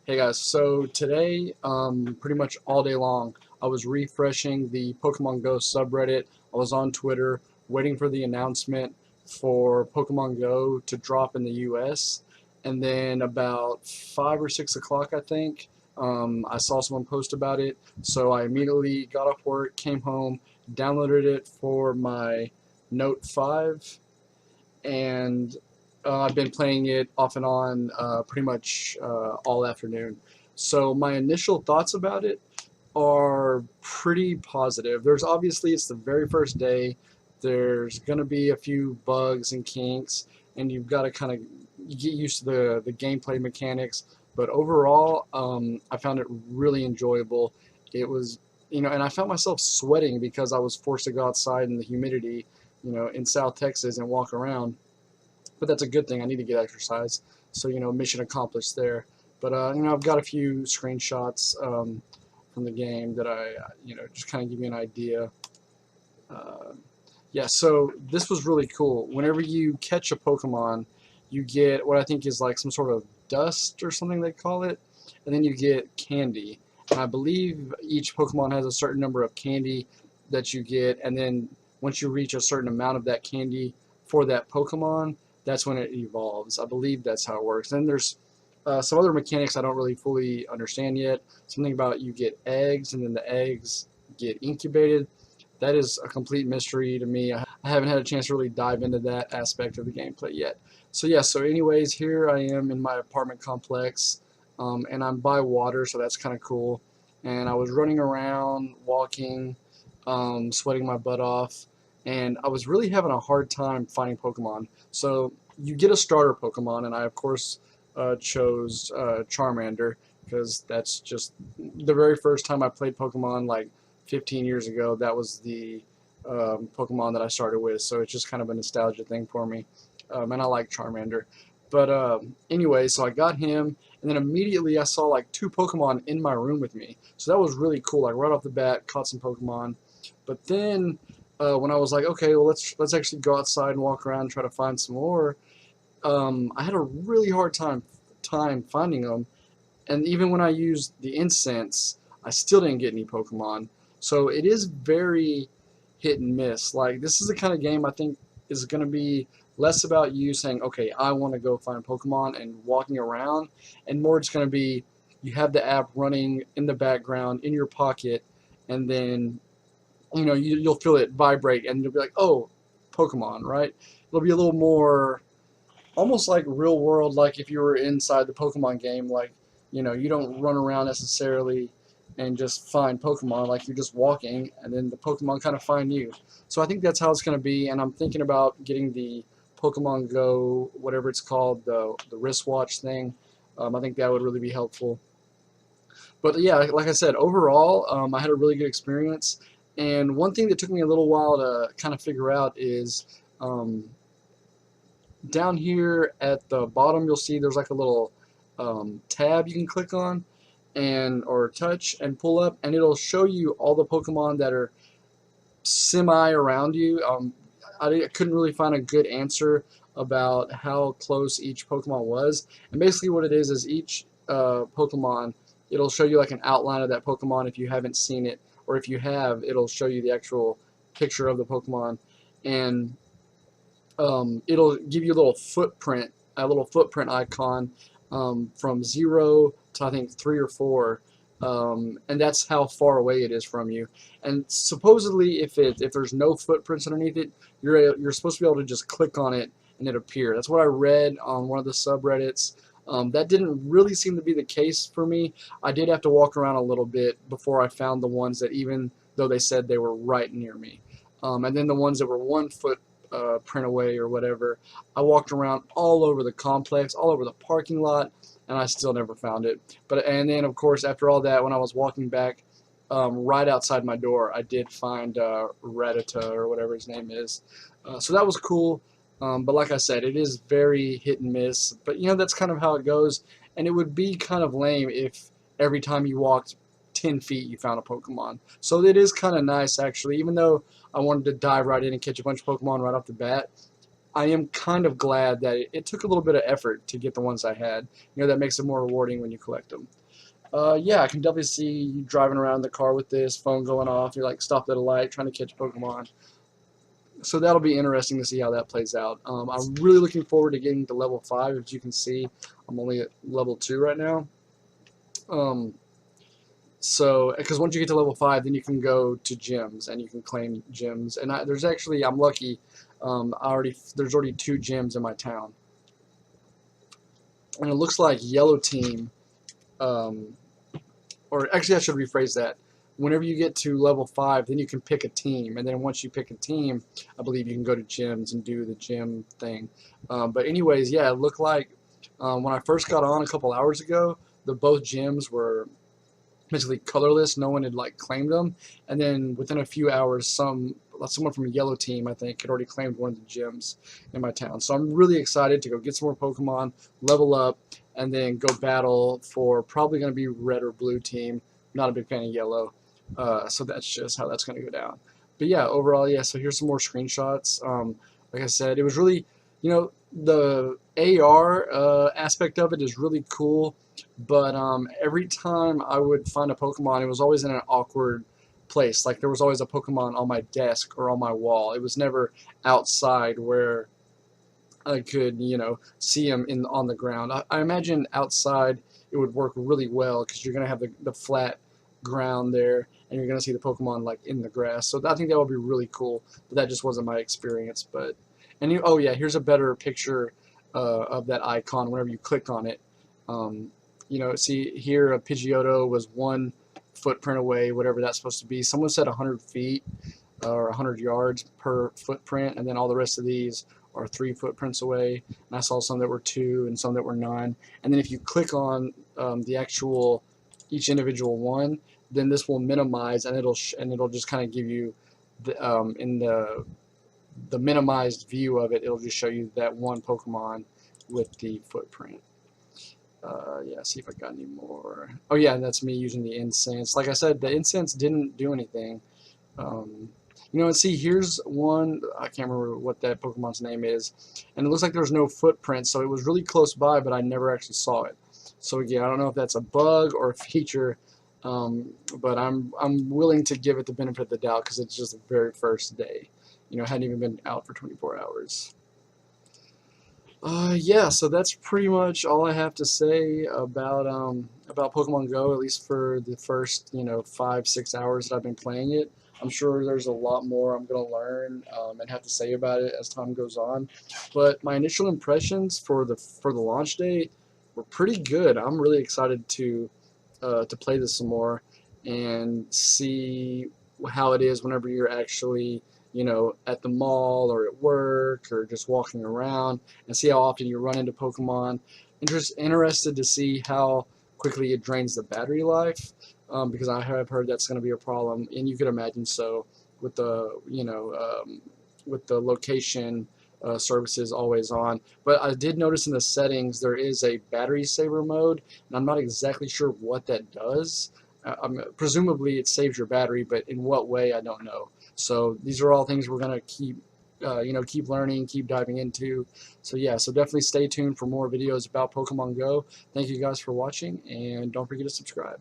Hey guys, so today, pretty much all day long, I was refreshing the Pokemon Go subreddit. I was on Twitter waiting for the announcement for Pokemon Go to drop in the US. And then about 5 or 6 o'clock, I think, I saw someone post about it. So I immediately got off work, came home, downloaded it for my Note 5, and I've been playing it off and on pretty much all afternoon. So my initial thoughts about it are pretty positive. There's obviously it's the very first day. There's going to be a few bugs and kinks, and you've got to kind of get used to the gameplay mechanics. But overall, I found it really enjoyable. It was, and I found myself sweating because I was forced to go outside in the humidity, in South Texas and walk around. But that's a good thing. I need to get exercise. So, mission accomplished there. But, I've got a few screenshots from the game that just kind of give you an idea. Uh, yeah, so this was really cool. Whenever you catch a Pokemon, you get what I think is like some sort of dust or something they call it, and then you get candy. And I believe each Pokemon has a certain number of candy that you get, and then once you reach a certain amount of that candy for that Pokemon, that's when it evolves. I believe that's how it works. Then there's some other mechanics I don't really fully understand yet. Something about you get eggs, and then the eggs get incubated. That is a complete mystery to me. I haven't had a chance to really dive into that aspect of the gameplay yet. So yeah, so anyways, here I am in my apartment complex, and I'm by water, so that's kind of cool. And I was running around, walking, sweating my butt off, and I was really having a hard time finding Pokemon. So you get a starter Pokemon, and I of course chose Charmander because that's just the very first time I played Pokemon, like 15 years ago. That was the Pokemon that I started with, so it's just kind of a nostalgia thing for me, and I like Charmander. But anyway, so I got him, and then immediately I saw like two Pokemon in my room with me, so that was really cool. Like right off the bat, caught some Pokemon. But then when I was like, okay, well let's actually go outside and walk around and try to find some more, I had a really hard time finding them, and even when I used the Incense, I still didn't get any Pokemon. So it is very hit and miss. Like this is the kind of game I think is going to be less about you saying, okay, I want to go find Pokemon and walking around, and more it's going to be you have the app running in the background in your pocket, and then you'll feel it vibrate, and you'll be like, oh, Pokemon, right? It'll be a little more almost like real world, like if you were inside the Pokemon game, like you don't run around necessarily and just find Pokemon, like you're just walking and then the Pokemon kind of find you. So I think that's how it's going to be, and I'm thinking about getting the Pokemon Go, whatever it's called, the wristwatch thing. I think that would really be helpful. But yeah, like I said, overall, I had a really good experience. And one thing that took me a little while to kind of figure out is down here at the bottom, you'll see there's like a little tab you can click on and or touch and pull up, and it'll show you all the Pokemon that are semi around you. I couldn't really find a good answer about how close each Pokemon was, and basically what it is each Pokemon, it'll show you like an outline of that Pokemon if you haven't seen it, or if you have, it'll show you the actual picture of the Pokemon, and it'll give you a little footprint icon from 0 to I think 3 or 4, and that's how far away it is from you. And supposedly, if there's no footprints underneath it, you're supposed to be able to just click on it and it appear. That's what I read on one of the subreddits. That didn't really seem to be the case for me. I did have to walk around a little bit before I found the ones that, even though they said they were right near me, and then the ones that were 1 foot print away or whatever, I walked around all over the complex, all over the parking lot, and I still never found it. And then of course after all that, when I was walking back, right outside my door, I did find Rattata or whatever his name is. So that was cool. But like I said, it is very hit and miss. But that's kind of how it goes. And it would be kind of lame if every time you walked 10 feet you found a Pokemon. So it is kind of nice actually, even though I wanted to dive right in and catch a bunch of Pokemon right off the bat. I am kind of glad that it took a little bit of effort to get the ones I had. You know, that makes it more rewarding when you collect them. Yeah, I can definitely see you driving around the car with this, phone going off. You're like stopped at a light trying to catch Pokemon. So that'll be interesting to see how that plays out. I'm really looking forward to getting to level 5. As you can see, I'm only at level 2 right now. So, because once you get to level 5, then you can go to gyms and you can claim gyms. And there's actually, I'm lucky, there's already 2 gyms in my town. And it looks like Yellow Team, or actually I should rephrase that. Whenever you get to level 5, then you can pick a team. And then once you pick a team, I believe you can go to gyms and do the gym thing. But anyways, yeah, it looked like when I first got on a couple hours ago, both gyms were basically colorless. No one had like claimed them, and then within a few hours, someone from a Yellow Team, I think, had already claimed one of the gyms in my town. So I'm really excited to go get some more Pokemon, level up, and then go battle for probably going to be Red or Blue Team. Not a big fan of Yellow, so that's just how that's going to go down. But yeah, overall, yeah. So here's some more screenshots. Like I said, it was really, you know, the AR aspect of it is really cool. But every time I would find a Pokemon, it was always in an awkward place. Like there was always a Pokemon on my desk or on my wall. It was never outside where I could, you know, see them on the ground. I imagine outside it would work really well because you're gonna have the flat ground there, and you're gonna see the Pokemon like in the grass. So I think that would be really cool. But that just wasn't my experience. Oh yeah, here's a better picture of that icon. Whenever you click on it. You know, see here a Pidgeotto was 1 footprint away, whatever that's supposed to be. Someone said 100 feet or 100 yards per footprint, and then all the rest of these are 3 footprints away. And I saw some that were 2 and some that were 9. And then if you click on the actual each individual one, then this will minimize, and it'll just kind of give you in the minimized view of it. It'll just show you that one Pokemon with the footprint. Yeah, see if I got any more. Oh yeah, and that's me using the Incense. Like I said, the Incense didn't do anything. You know, and see, here's one. I can't remember what that Pokemon's name is, and it looks like there's no footprint, so it was really close by, but I never actually saw it. So again, I don't know if that's a bug or a feature, but I'm willing to give it the benefit of the doubt because it's just the very first day. You know, it hadn't even been out for 24 hours. Yeah, so that's pretty much all I have to say about Pokemon Go, at least for the first, you know, 5-6 hours that I've been playing it. I'm sure there's a lot more I'm gonna learn and have to say about it as time goes on. But my initial impressions for the launch day were pretty good. I'm really excited to play this some more and see how it is whenever you're actually, you know, at the mall or at work or just walking around, and see how often you run into Pokemon. Interested to see how quickly it drains the battery life, because I have heard that's going to be a problem, and you could imagine so with the, you know, with the location services always on. But I did notice in the settings there is a battery saver mode, and I'm not exactly sure what that does. Presumably it saves your battery, but in what way I don't know. So these are all things we're gonna keep, you know, keep learning, keep diving into. So yeah, so definitely stay tuned for more videos about Pokemon Go. Thank you guys for watching, and don't forget to subscribe.